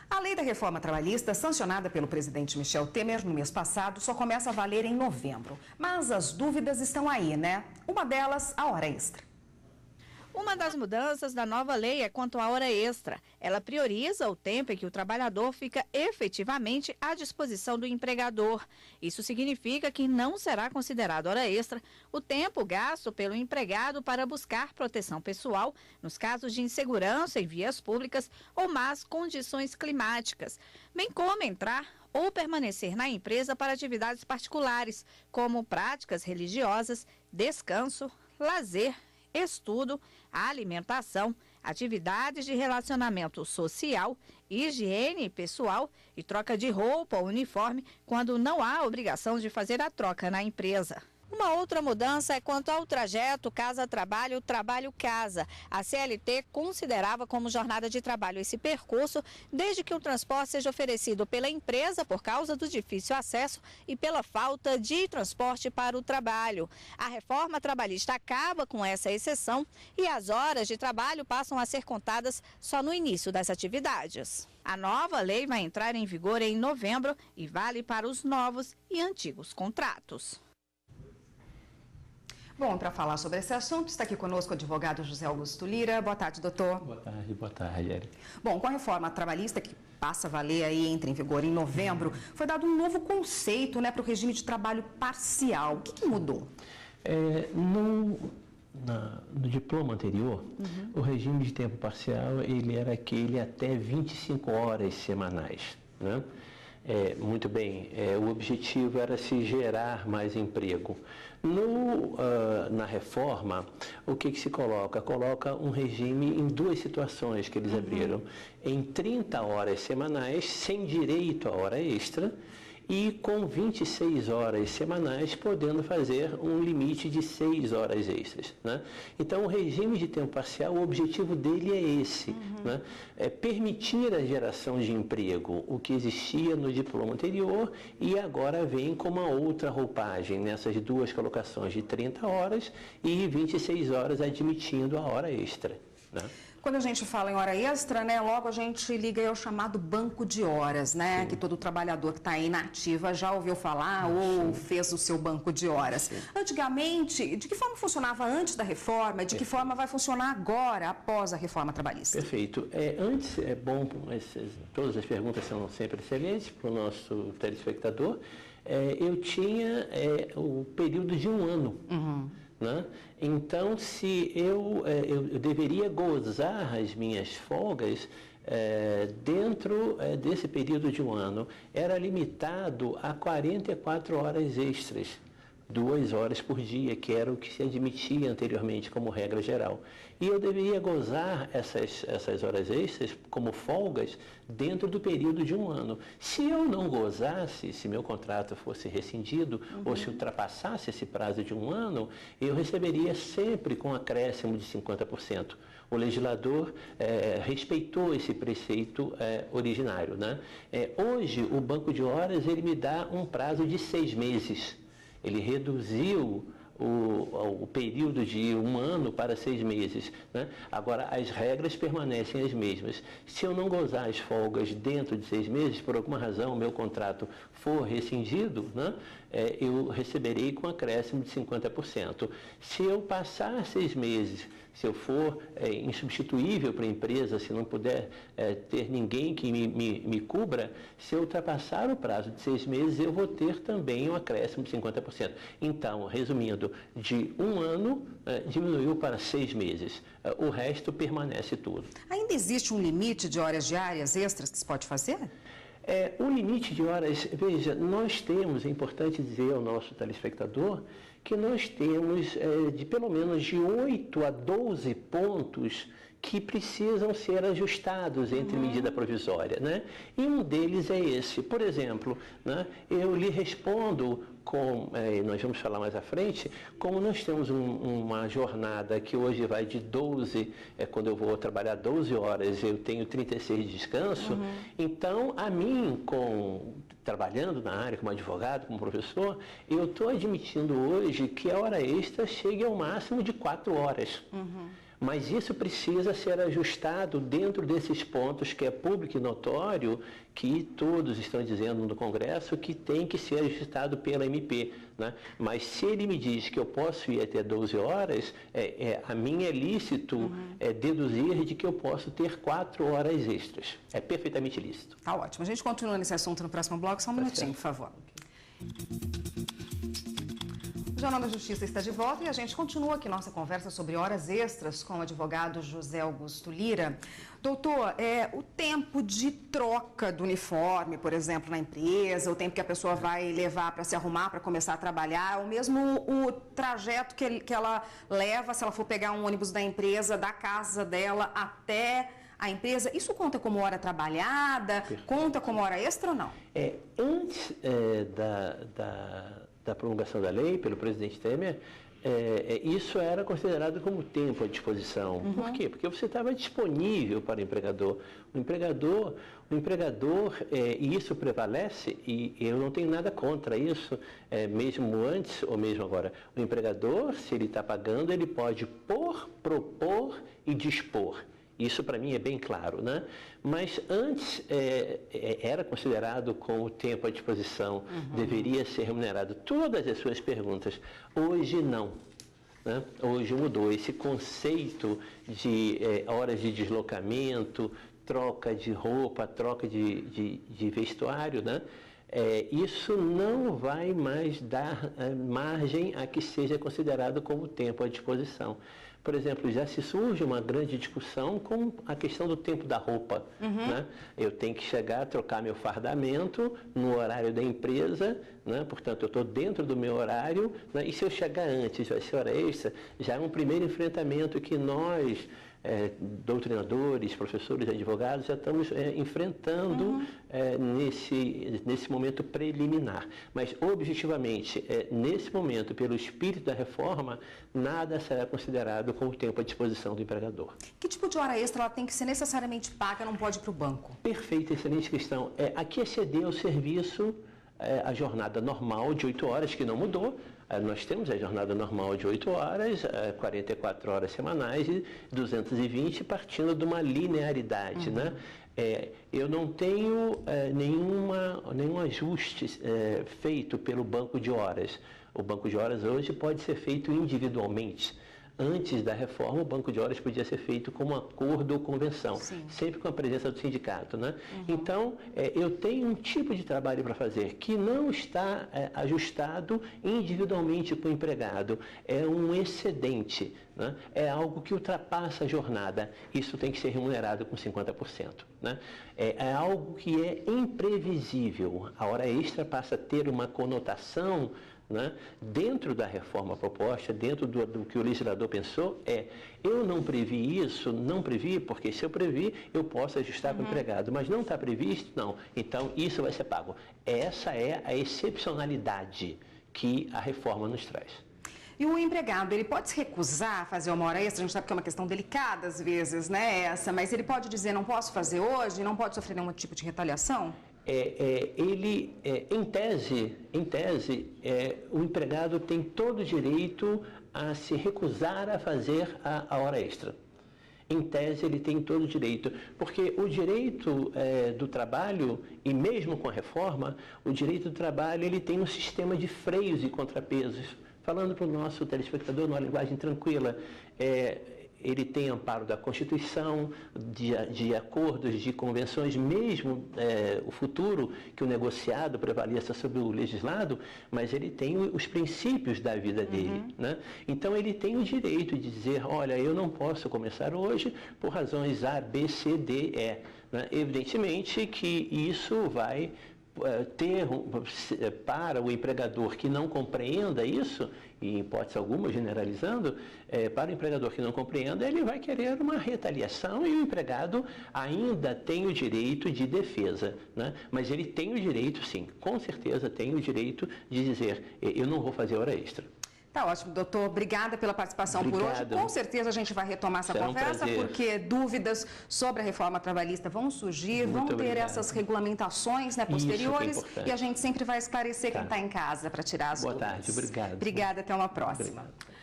A lei da reforma trabalhista, sancionada pelo presidente Michel Temer no mês passado, só começa a valer em novembro. Mas as dúvidas estão aí, né? Uma delas, a hora extra. Uma das mudanças da nova lei é quanto à hora extra. Ela prioriza o tempo em que o trabalhador fica efetivamente à disposição do empregador. Isso significa que não será considerado hora extra o tempo gasto pelo empregado para buscar proteção pessoal nos casos de insegurança em vias públicas ou más condições climáticas, bem como entrar ou permanecer na empresa para atividades particulares, como práticas religiosas, descanso, lazer, estudo, alimentação, atividades de relacionamento social, higiene pessoal e troca de roupa ou uniforme quando não há obrigação de fazer a troca na empresa. Uma outra mudança é quanto ao trajeto casa-trabalho, trabalho-casa. A CLT considerava como jornada de trabalho esse percurso, desde que o transporte seja oferecido pela empresa por causa do difícil acesso e pela falta de transporte para o trabalho. A reforma trabalhista acaba com essa exceção e as horas de trabalho passam a ser contadas só no início das atividades. A nova lei vai entrar em vigor em novembro e vale para os novos e antigos contratos. Bom, para falar sobre esse assunto, está aqui conosco o advogado José Augusto Lira. Boa tarde, doutor. Boa tarde, Érica. Bom, com a reforma trabalhista, que passa a valer aí, entra em vigor em novembro, foi dado um novo conceito, né, para o regime de trabalho parcial. O que mudou? No diploma anterior, o regime de tempo parcial, ele era aquele até 25 horas semanais, né? Muito bem, o objetivo era se gerar mais emprego. Na reforma, o que se coloca? Coloca um regime em duas situações que eles abriram. Em 30 horas semanais, sem direito a hora extra, e com 26 horas semanais, podendo fazer um limite de 6 horas extras, né? Então, o regime de tempo parcial, o objetivo dele é esse, né? É permitir a geração de emprego, o que existia no diploma anterior, e agora vem com uma outra roupagem, nessas duas colocações de 30 horas e 26 horas admitindo a hora extra, né? Quando a gente fala em hora extra, né, logo a gente liga ao chamado banco de horas, né, que todo trabalhador que está aí na ativa já ouviu falar ou fez o seu banco de horas. Antigamente, de que forma funcionava antes da reforma e de que forma vai funcionar agora, após a reforma trabalhista? Perfeito. Antes, é bom, todas as perguntas são sempre excelentes para o nosso telespectador. Eu tinha o período de um ano. Né? Então, se eu deveria gozar as minhas folgas dentro desse período de um ano, era limitado a 44 horas extras, 2 horas por dia, que era o que se admitia anteriormente como regra geral. E eu deveria gozar essas horas extras como folgas dentro do período de um ano. Se eu não gozasse, se meu contrato fosse rescindido ou se ultrapassasse esse prazo de um ano, eu receberia sempre com acréscimo de 50%. O legislador respeitou esse preceito originário, né? Hoje, o banco de horas ele me dá um prazo de 6 meses. Ele reduziu o período de um ano para 6 meses, né? Agora, as regras permanecem as mesmas. Se eu não gozar as folgas dentro de 6 meses, por alguma razão o meu contrato for rescindido, né, eu receberei com acréscimo de 50%. Se eu passar 6 meses, se eu for insubstituível para a empresa, se não puder ter ninguém que me cubra, se eu ultrapassar o prazo de 6 meses, eu vou ter também um acréscimo de 50%. Então, resumindo, de um ano diminuiu para 6 meses. O resto permanece tudo. Ainda existe um limite de horas diárias extras que se pode fazer? O limite de horas, veja, nós temos, é importante dizer ao nosso telespectador, que nós temos de pelo menos de 8 a 12 pontos que precisam ser ajustados entre medida provisória, né? E um deles é esse. Por exemplo, né, eu lhe respondo nós vamos falar mais à frente, como nós temos uma jornada que hoje vai de 12, quando eu vou trabalhar 12 horas, eu tenho 36 de descanso, então a mim, trabalhando na área como advogado, como professor, eu estou admitindo hoje que a hora extra chegue ao máximo de 4 horas. Mas isso precisa ser ajustado dentro desses pontos que é público e notório, que todos estão dizendo no Congresso que tem que ser ajustado pela MP, né? Mas se ele me diz que eu posso ir até 12 horas, a mim é lícito deduzir de que eu posso ter 4 horas extras. É perfeitamente lícito. Tá ótimo. A gente continua nesse assunto no próximo bloco. Só um minutinho, por favor. O Jornal da Justiça está de volta e a gente continua aqui nossa conversa sobre horas extras com o advogado José Augusto Lira. Doutor, o tempo de troca do uniforme, por exemplo, na empresa, o tempo que a pessoa vai levar para se arrumar, para começar a trabalhar, ou mesmo o trajeto que ela leva, se ela for pegar um ônibus da empresa, da casa dela até a empresa, isso conta como hora trabalhada? Perfeito. Conta como hora extra ou não? Antes da promulgação da lei pelo presidente Temer, isso era considerado como tempo à disposição. Por quê? Porque você estava disponível para o empregador. O empregador, e isso prevalece, e eu não tenho nada contra isso, mesmo antes ou mesmo agora. O empregador, se ele está pagando, ele pode propor e dispor. Isso para mim é bem claro, né? Mas antes era considerado como tempo à disposição, deveria ser remunerado. Todas as suas perguntas. Hoje não, né? Hoje mudou esse conceito de horas de deslocamento, troca de roupa, troca de vestuário, né? Isso não vai mais dar margem a que seja considerado como tempo à disposição. Por exemplo, já se surge uma grande discussão com a questão do tempo da roupa. Né? Eu tenho que chegar, trocar meu fardamento no horário da empresa, né? Portanto, eu estou dentro do meu horário, né? E se eu chegar antes, vai ser hora extra, já é um primeiro enfrentamento que nós, doutrinadores, professores, advogados, já estamos enfrentando nesse momento preliminar. Mas, objetivamente, nesse momento, pelo espírito da reforma, nada será considerado como tempo à disposição do empregador. Que tipo de hora extra ela tem que ser necessariamente paga, não pode ir para o banco? Perfeito, excelente questão. Aqui é ceder ao serviço a jornada normal de 8 horas, que não mudou. Nós temos a jornada normal de 8 horas, 44 horas semanais e 220, partindo de uma linearidade, né? Eu não tenho nenhum ajuste feito pelo banco de horas. O banco de horas hoje pode ser feito individualmente. Antes da reforma, o banco de horas podia ser feito como acordo ou convenção, sempre com a presença do sindicato, né? Então, eu tenho um tipo de trabalho para fazer que não está ajustado individualmente com o empregado. É um excedente, né? É algo que ultrapassa a jornada. Isso tem que ser remunerado com 50%. Né? É algo que é imprevisível. A hora extra passa a ter uma conotação, né? Dentro da reforma proposta, dentro do que o legislador pensou, eu não previ isso, não previ, porque se eu previ, eu posso ajustar com o empregado, mas não está previsto, não. Então, isso vai ser pago. Essa é a excepcionalidade que a reforma nos traz. E o empregado, ele pode se recusar a fazer uma hora extra? A gente sabe que é uma questão delicada às vezes, né, mas ele pode dizer, não posso fazer hoje, não pode sofrer nenhum tipo de retaliação? Em tese, o empregado tem todo o direito a se recusar a fazer a hora extra. Em tese, ele tem todo o direito, porque o direito do trabalho, e mesmo com a reforma, o direito do trabalho ele tem um sistema de freios e contrapesos. Falando para o nosso telespectador numa linguagem tranquila, ele tem amparo da Constituição, de acordos, de convenções, mesmo o futuro, que o negociado prevaleça sobre o legislado, mas ele tem os princípios da vida dele. Né? Então, ele tem o direito de dizer, olha, eu não posso começar hoje por razões A, B, C, D, E. Né? Evidentemente que isso vai para o empregador que não compreenda isso, e em hipótese alguma, generalizando, para o empregador que não compreenda, ele vai querer uma retaliação e o empregado ainda tem o direito de defesa, né? Mas ele tem o direito, sim, com certeza tem o direito de dizer, eu não vou fazer hora extra. Tá ótimo, doutor. Obrigada pela participação por hoje. Com certeza a gente vai retomar essa conversa, porque dúvidas sobre a reforma trabalhista vão surgir, vão ter essas regulamentações, né, posteriores, e a gente sempre vai esclarecer quem está em casa para tirar as dúvidas. Boa tarde, obrigado. Obrigada, até uma próxima. Obrigado.